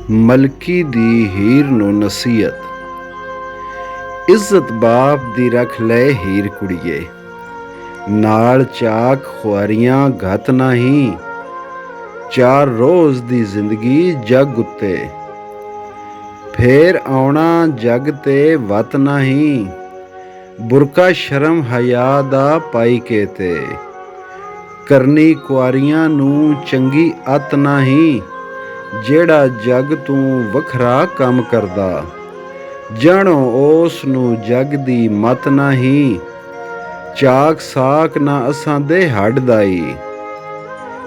ਮਲਕੀ ਦੀ ਹੀਰ ਨੂੰ ਨਸੀਹਤ। ਇੱਜ਼ਤ ਬਾਪ ਦੀ ਰੱਖ ਲੈ ਹੀਰ ਕੁੜੀਏ, ਨਾਲ ਚਾਕ ਖੁਆਰੀਆਂ ਘੱਤ ਨਹੀਂ। 4 ਰੋਜ਼ ਦੀ ਜ਼ਿੰਦਗੀ ਜੱਗ ਉੱਤੇ, ਫੇਰ ਆਉਣਾ ਜੱਗ ਤੇ ਵਤ ਨਹੀਂ। ਬੁਰਕਾ ਸ਼ਰਮ ਹਯਾ ਦਾ ਪਾਈ ਕੇ ਤੇ, ਕਰਨੀ ਕੁਆਰੀਆਂ ਨੂੰ ਚੰਗੀ ਅੱਤ ਨਹੀਂ। ਜਿਹੜਾ ਜੱਗ ਤੂੰ ਵੱਖਰਾ ਕੰਮ ਕਰਦਾ, ਜਾਣੋ ਉਸ ਨੂੰ ਜੱਗ ਦੀ ਮਤ ਨਹੀਂ। ਚਾਕ ਸਾਕ ਨਾ ਅਸਾਂ ਦੇ ਹੱਡ ਦਾਈ,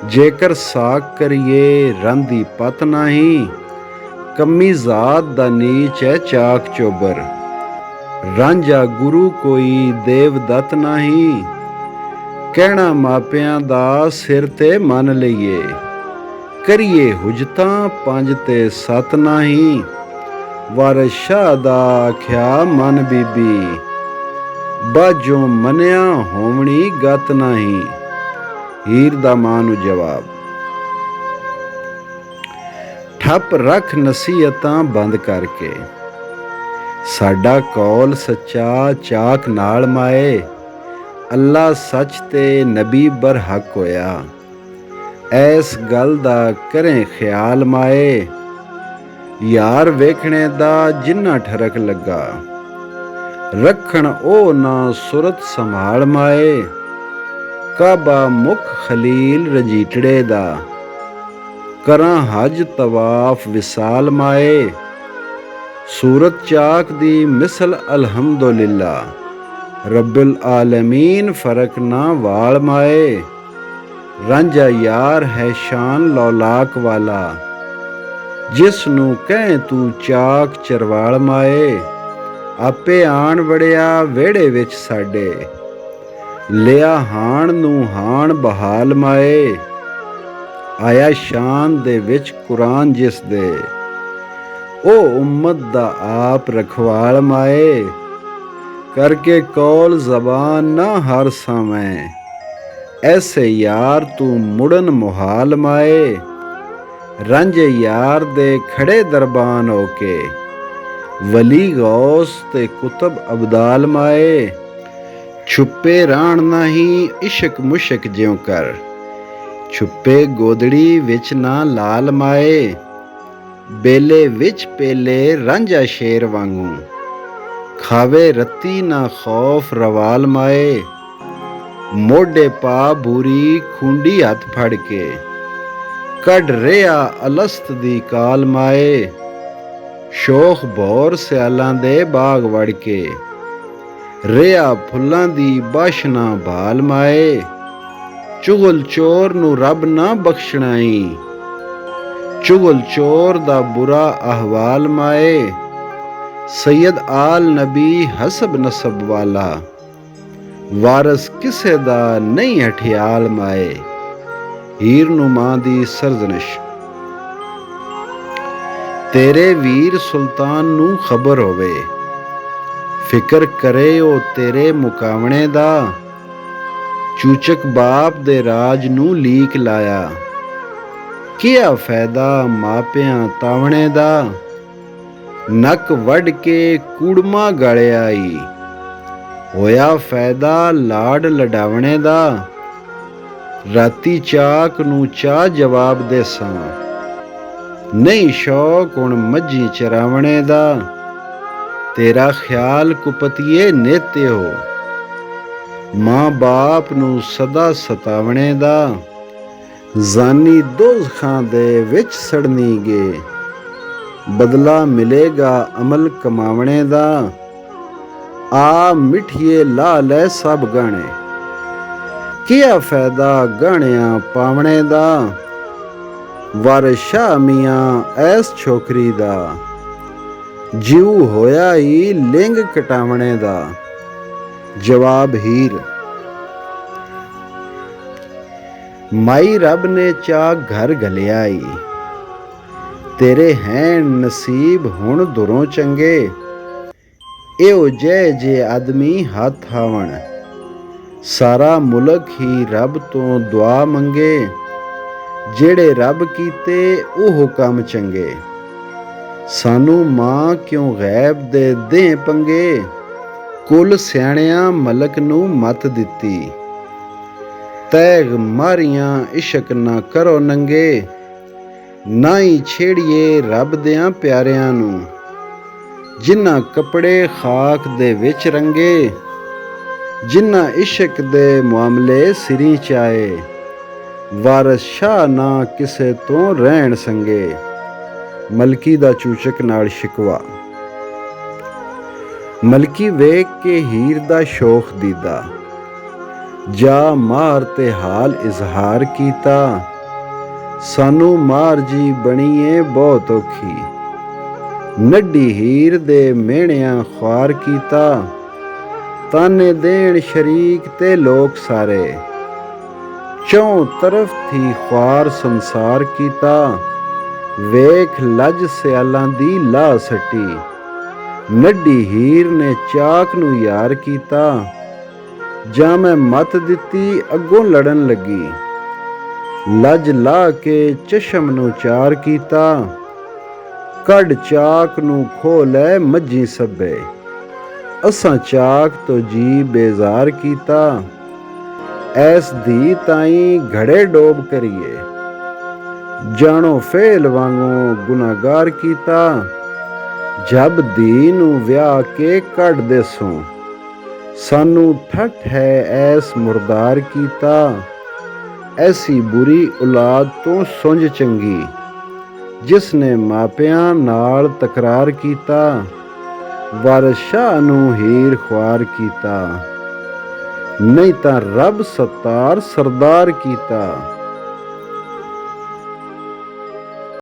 ਜੇਕਰ ਸਾਕ ਕਰੀਏ ਰੰਦੀ ਪਤ ਨਹੀਂ। ਕੰਮੀ ਜ਼ਾਤ ਦਾ ਨੀਚ ਹੈ ਚਾਕ ਚੋਬਰ, ਰਾਂਝਾ ਗੁਰੂ ਕੋਈ ਦੇਵਦੱਤ ਨਹੀਂ। ਕਹਿਣਾ ਮਾਪਿਆਂ ਦਾ ਸਿਰ ਤੇ ਮੰਨ ਲਈਏ, ਕਰੀਏ ਹੁਜਤਾਂ 5 ਤੇ 7 ਨਹੀਂ। ਵਾਰਿਸ ਸ਼ਾਹ ਦਾ ਆਖਿਆ ਮਨ ਬੀਬੀ, ਬਾਝੋਂ ਮੰਨਿਆ ਹੋਵਣੀ ਗਤ ਨਹੀਂ। ਹੀਰ ਦਾ ਮਾਂ ਨੂੰ ਜਵਾਬ, ਠੱਪ ਰੱਖ ਨਸੀਹਤਾਂ ਬੰਦ ਕਰਕੇ। ਸਾਡਾ ਕੌਲ ਸੱਚਾ ਚਾਕ ਨਾਲ ਮਾਏ, ਅੱਲਾ ਸੱਚ ਤੇ ਨਬੀ ਬਰਹਕ ਹੋਇਆ। ਐਸ ਗੱਲ ਦਾ ਕਰੇ ਖਿਆਲ ਮਾਏ, ਯਾਰ ਵੇਖਣੇ ਦਾ ਜਿੰਨਾ ਠਰਕ ਲੱਗਾ। ਰੱਖਣ ਉਹ ਨਾ ਸੁਰਤ ਸੰਭਾਲ ਮਾਏ, ਕਾਬਾ ਮੁਖ ਖਲੀਲ ਰਜੀਟੜੇ ਦਾ। ਕਰਾਂ ਹਜ ਤਵਾਫ ਵਿਸਾਲ ਮਾਏ, ਸੂਰਤ ਚਾਕ ਦੀ ਮਿਸਲ ਅਲਹਮਦੁਲਿਲਾ। ਰੱਬੁਲ ਆਲਮੀਨ ਫਰਕ ਨਾ ਵਾਲ ਮਾਏ, ਰਾਂਝਾ ਯਾਰ ਹੈ ਸ਼ਾਨ ਲੌਲਾਕ ਵਾਲਾ। ਜਿਸ ਨੂੰ ਕਹਿ ਤੂੰ ਚਾਕ ਚਰਵਾਲ ਮਾਏ, ਆਪੇ ਆਣ ਵੜਿਆ ਵਿਹੜੇ ਵਿੱਚ ਸਾਡੇ। ਲਿਆ ਹਾਣ ਨੂੰ ਹਾਣ ਬਹਾਲ ਮਾਏ, ਆਇਆ ਸ਼ਾਨ ਦੇ ਵਿੱਚ ਕੁਰਾਨ ਜਿਸ ਦੇ। ਉਹ ਉਮਤ ਦਾ ਆਪ ਰਖਵਾਲ ਮਾਏ, ਕਰਕੇ ਕੌਲ ਜ਼ਬਾਨ ਨਾ ਹਰ ਸਾਵੇਂ। ਐਸੇ ਯਾਰ ਤੂੰ ਮੁੜਨ ਮੁਹਾਲ ਮਾਏ, ਰਾਂਝੇ ਯਾਰ ਦੇ ਖੜੇ ਦਰਬਾਨ ਹੋ ਕੇ। ਵਲੀ ਗੌਸ ਤੇ ਕੁਤਬ ਅਬਦਾਲ ਮਾਏ, ਛੁਪੇ ਰਾਣ ਨਹੀਂ ਇਸ਼ਕ ਮੁਸ਼ਕ ਜਿਉ ਕਰ। ਛੁਪੇ ਗੋਦੜੀ ਵਿੱਚ ਨਾ ਲਾਲ ਮਾਏ, ਬੇਲੇ ਵਿੱਚ ਪੇਲੇ ਰਾਂਝਾ ਸ਼ੇਰ ਵਾਂਗੂ। ਖਾਵੇ ਰੱਤੀ ਨਾ ਖੌਫ ਰਵਾਲ ਮਾਏ, ਮੋਢੇ ਪਾ ਬੂਰੀ ਖੁੰਡੀ ਹੱਥ ਫੜ ਕੇ। ਕੱਢ ਰਿਹਾ ਅਲਸਤ ਦੀ ਕਾਲ ਮਾਏ, ਸ਼ੋਖ ਭੌਰ ਸਿਆਲਾਂ ਦੇ ਬਾਗ ਵੜ ਕੇ। ਰਿਹਾ ਫੁੱਲਾਂ ਦੀ ਬਾਸ਼ਨਾ ਭਾਲ ਮਾਏ, ਚੁਗਲ ਚੋਰ ਨੂੰ ਰੱਬ ਨਾ ਬਖਸ਼ਣਾਈ। ਚੁਗਲ ਚੋਰ ਦਾ ਬੁਰਾ ਅਹਵਾਲ ਮਾਏ, ਸੈਯਦ ਆਲ ਨਬੀ ਹਸਬ ਨਸਬ ਵਾਲਾ। ਵਾਰਸ ਕਿਸੇ ਦਾ ਨਹੀਂ ਹਠਿਆਲ ਮਾਏ। ਹੀਰ ਨੂੰ ਮਾਂ ਦੀ ਸਰਜ਼ਨਿਸ਼। ਤੇਰੇ ਵੀਰ ਸੁਲਤਾਨ ਨੂੰ ਖਬਰ ਹੋਵੇ, ਫਿਕਰ ਕਰੇ ਉਹ ਤੇਰੇ ਮੁਕਾਵਣੇ ਦਾ। ਚੂਚਕ ਬਾਪ ਦੇ ਰਾਜ ਨੂੰ ਲੀਕ ਲਾਇਆ, ਕੀਆ ਫਾਇਦਾ ਮਾਪਿਆਂ ਤਾਵਣੇ ਦਾ। ਨੱਕ ਵੱਢ ਕੇ ਕੂੜਮਾ ਗਾਲਿਆ ਈ, ਹੋਇਆ ਫਾਇਦਾ ਲਾਡ ਲਡਾਵਣੇ ਦਾ। ਰਾਤੀ ਚਾਕ ਨੂੰ ਚਾਹ ਜਵਾਬ ਦੇ ਸਾਂ, ਨਹੀਂ ਸ਼ੌਕ ਹੁਣ ਮੱਝੀ ਚਰਾਵਣੇ ਦਾ। ਤੇਰਾ ਖਿਆਲ ਕੁਪਤੀਏ ਨੇਤੇ ਹੋ, ਮਾਂ ਬਾਪ ਨੂੰ ਸਦਾ ਸਤਾਵਣੇ ਦਾ। ਜ਼ਾਨੀ ਦੋਜ਼ਖਾਂ ਦੇ ਵਿੱਚ ਸੜਨੀ ਗੇ, ਬਦਲਾ ਮਿਲੇਗਾ ਅਮਲ ਕਮਾਵਣੇ ਦਾ। ਆ ਮਿੱਠੀਏ ਲਾ ਲੈ ਸਭ ਗਾਣੇ, ਕੀਆ ਫਾਇਦਾ ਗਾਣਿਆਂ ਪਾਵਣੇ ਦਾ। ਵਾਰਿਸ ਸ਼ਾਹ ਮੀਆਂ ਐਸ ਛੋਕਰੀ ਦਾ, ਜਿਉ ਹੋਇਆ ਈ ਲਿੰਗ ਕਟਾਵਣੇ ਦਾ। ਜਵਾਬ ਹੀਰ, ਮਾਈ ਰੱਬ ਨੇ ਚਾਕ ਘਰ ਘਲਿਆ ਈ। ਤੇਰੇ ਹੈਣ ਨਸੀਬ ਹੁਣ ਦੁਰੋਂ ਚੰਗੇ, ਇਹੋ ਜੇ ਆਦਮੀ ਹੱਥ ਆਵਣ। ਸਾਰਾ ਮੁਲਕ ਹੀ ਰੱਬ ਤੋਂ ਦੁਆ ਮੰਗੇ, ਜਿਹੜੇ ਰੱਬ ਕੀਤੇ ਉਹ ਕੰਮ ਚੰਗੇ। ਸਾਨੂੰ ਮਾਂ ਕਿਉਂ ਗੈਬ ਦੇ ਦੇ ਪੰਗੇ, ਕੁਲ ਸਿਆਣਿਆਂ ਮਲਕ ਨੂੰ ਮੱਤ ਦਿੱਤੀ। ਤੈਗ ਮਾਰੀਆਂ ਇਸ਼ਕ ਨਾ ਕਰੋ ਨੰਗੇ, ਨਾ ਹੀ ਛੇੜੀਏ ਰੱਬ ਦਿਆਂ ਪਿਆਰਿਆਂ ਨੂੰ। ਜਿਨ੍ਹਾਂ ਕੱਪੜੇ ਖਾਕ ਦੇ ਵਿੱਚ ਰੰਗੇ, ਜਿਨ੍ਹਾਂ ਇਸ਼ਕ ਦੇ ਮਾਮਲੇ ਸਿਰੀ ਚਾਏ, ਵਾਰਸ ਸ਼ਾਹ ਨਾ ਕਿਸੇ ਤੋਂ ਰਹਿਣ ਸੰਗੇ। ਮਲਕੀ ਦਾ ਚੂਚਕ ਨਾਲ ਸ਼ਿਕਵਾ। ਮਲਕੀ ਵੇਖ ਕੇ ਹੀਰ ਦਾ ਸ਼ੌਖ ਦੀਦਾ, ਜਾ ਮਾਰ ਤੇ ਹਾਲ ਇਜ਼ਹਾਰ ਕੀਤਾ। ਸਾਨੂੰ ਮਾਰ ਜੀ ਬਣੀਏ ਬਹੁਤ ਔਖੀ, ਨੱਡੀ ਹੀਰ ਦੇ ਮਿਹਣਿਆਂ ਖੁਆਰ ਕੀਤਾ। ਤਾਨੇ ਦੇਣ ਸ਼ਰੀਕ ਤੇ ਲੋਕ ਸਾਰੇ, ਚੌਂ ਤਰਫ ਥੀ ਖੁਆਰ ਸੰਸਾਰ ਕੀਤਾ। ਵੇਖ ਲੱਜ ਸਿਆਲਾਂ ਦੀ ਲਾ ਸੱਟੀ, ਨੱਡੀ ਹੀਰ ਨੇ ਚਾਕ ਨੂੰ ਯਾਰ ਕੀਤਾ। ਜਾਂ ਮੈਂ ਮੱਤ ਦਿੱਤੀ ਅੱਗੋਂ ਲੜਨ ਲੱਗੀ, ਲੱਜ ਲਾ ਕੇ ਚਸ਼ਮ ਨੂੰ ਚਾਰ ਕੀਤਾ। ਕੱਢ ਚਾਕ ਨੂੰ ਖੋਹ ਲੈ ਮੱਝੀ ਸੱਬੇ, ਅਸਾਂ ਚਾਕ ਤੋਂ ਜੀ ਬੇਜ਼ਾਰ ਕੀਤਾ। ਐਸ ਦੀ ਤਾਈਂ ਘੜੇ ਡੋਬ ਕਰੀਏ, ਜਾਣੋ ਫੇਲ ਵਾਂਗੋਂ ਗੁਨਾਹਗਾਰ ਕੀਤਾ। ਜਬ ਧੀ ਨੂੰ ਵਿਆਹ ਕੇ ਕੱਢ ਦੇਸੋਂ, ਸਾਨੂੰ ਠੱਠ ਹੈ ਐਸ ਮੁਰਦਾਰ ਕੀਤਾ। ਐਸੀ ਬੁਰੀ ਔਲਾਦ ਤੋਂ ਸੁੰਝ ਚੰਗੀ, ਜਿਸ ਨੇ ਮਾਪਿਆਂ ਨਾਲ ਤਕਰਾਰ ਕੀਤਾ। ਵਾਰਸ ਸ਼ਾਹ ਨੂੰ ਹੀਰ ਖੁਆਰ ਕੀਤਾ, ਨਹੀਂ ਤਾਂ ਰੱਬ ਸੱਤਾਰ ਸਰਦਾਰ ਕੀਤਾ।